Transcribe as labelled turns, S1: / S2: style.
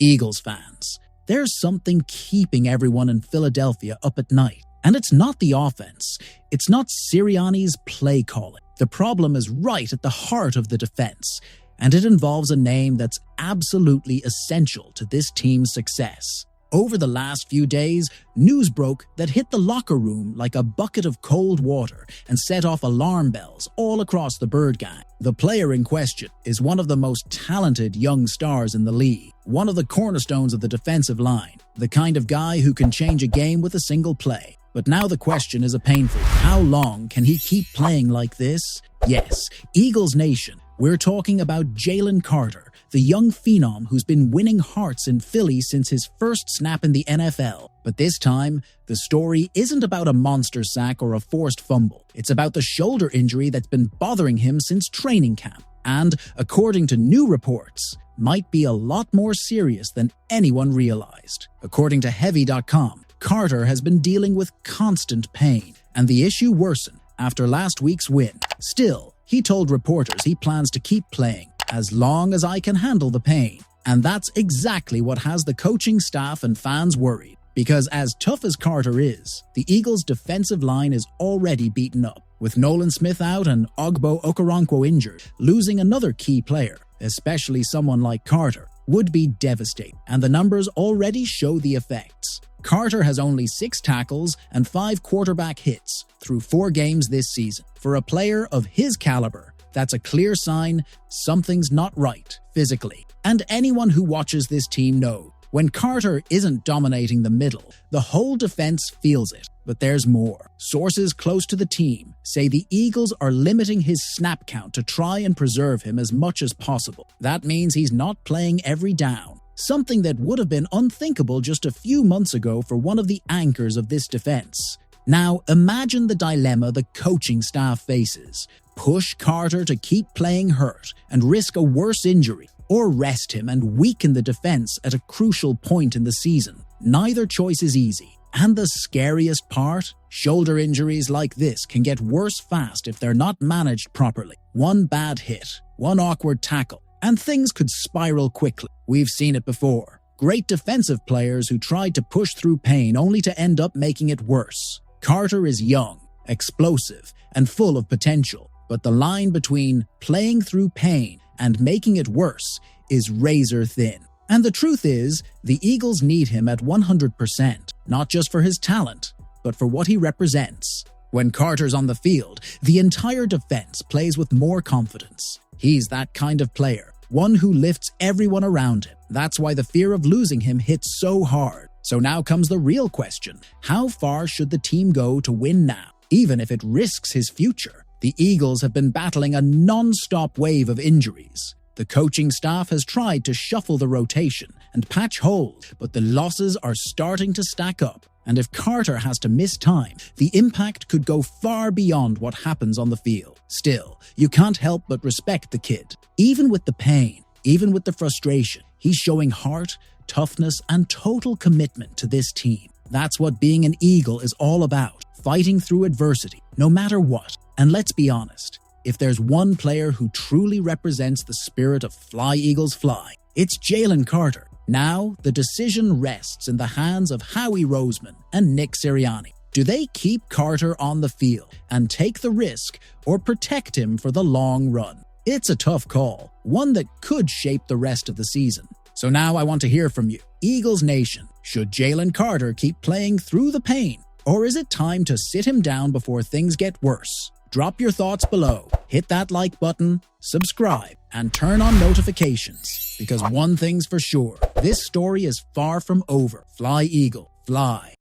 S1: Eagles fans, there's something keeping everyone in Philadelphia up at night. And it's not the offense. It's not Sirianni's play calling. The problem is right at the heart of the defense, and it involves a name that's absolutely essential to this team's success. Over the last few days, news broke that hit the locker room like a bucket of cold water and set off alarm bells all across the Bird Gang. The player in question is one of the most talented young stars in the league, one of the cornerstones of the defensive line, the kind of guy who can change a game with a single play. But now the question is a painful: how long can he keep playing like this? Yes, Eagles Nation, we're talking about Jalen Carter, the young phenom who's been winning hearts in Philly since his first snap in the NFL. But this time, the story isn't about a monster sack or a forced fumble. It's about the shoulder injury that's been bothering him since training camp. And, according to new reports, might be a lot more serious than anyone realized. According to Heavy.com, Carter has been dealing with constant pain, and the issue worsened after last week's win. Still, he told reporters he plans to keep playing as long as I can handle the pain. And that's exactly what has the coaching staff and fans worried. Because as tough as Carter is, the Eagles' defensive line is already beaten up. With Nolan Smith out and Ogbo Okoronkwo injured, losing another key player, especially someone like Carter, would be devastating. And the numbers already show the effects. Carter has only 6 tackles and 5 quarterback hits through 4 games this season. For a player of his caliber, that's a clear sign something's not right physically. And anyone who watches this team knows, when Carter isn't dominating the middle, the whole defense feels it. But there's more. Sources close to the team say the Eagles are limiting his snap count to try and preserve him as much as possible. That means he's not playing every down. Something that would have been unthinkable just a few months ago for one of the anchors of this defense. Now, imagine the dilemma the coaching staff faces. Push Carter to keep playing hurt and risk a worse injury, or rest him and weaken the defense at a crucial point in the season. Neither choice is easy. And the scariest part? Shoulder injuries like this can get worse fast if they're not managed properly. One bad hit, one awkward tackle, and things could spiral quickly. We've seen it before. Great defensive players who tried to push through pain only to end up making it worse. Carter is young, explosive, and full of potential, but the line between playing through pain and making it worse is razor thin. And the truth is, the Eagles need him at 100%, not just for his talent, but for what he represents. When Carter's on the field, the entire defense plays with more confidence. He's that kind of player, one who lifts everyone around him. That's why the fear of losing him hits so hard. So now comes the real question: how far should the team go to win now, even if it risks his future? The Eagles have been battling a non-stop wave of injuries. The coaching staff has tried to shuffle the rotation and patch holes, but the losses are starting to stack up. And if Carter has to miss time, the impact could go far beyond what happens on the field. Still, you can't help but respect the kid. Even with the pain, even with the frustration, he's showing heart, toughness, and total commitment to this team. That's what being an Eagle is all about, fighting through adversity, no matter what. And let's be honest, if there's one player who truly represents the spirit of Fly Eagles Fly, it's Jalen Carter. Now, the decision rests in the hands of Howie Roseman and Nick Sirianni. Do they keep Carter on the field and take the risk, or protect him for the long run? It's a tough call, one that could shape the rest of the season. So now I want to hear from you. Eagles Nation, should Jalen Carter keep playing through the pain, or is it time to sit him down before things get worse? Drop your thoughts below, hit that like button, subscribe, and turn on notifications. Because one thing's for sure, this story is far from over. Fly Eagle, fly.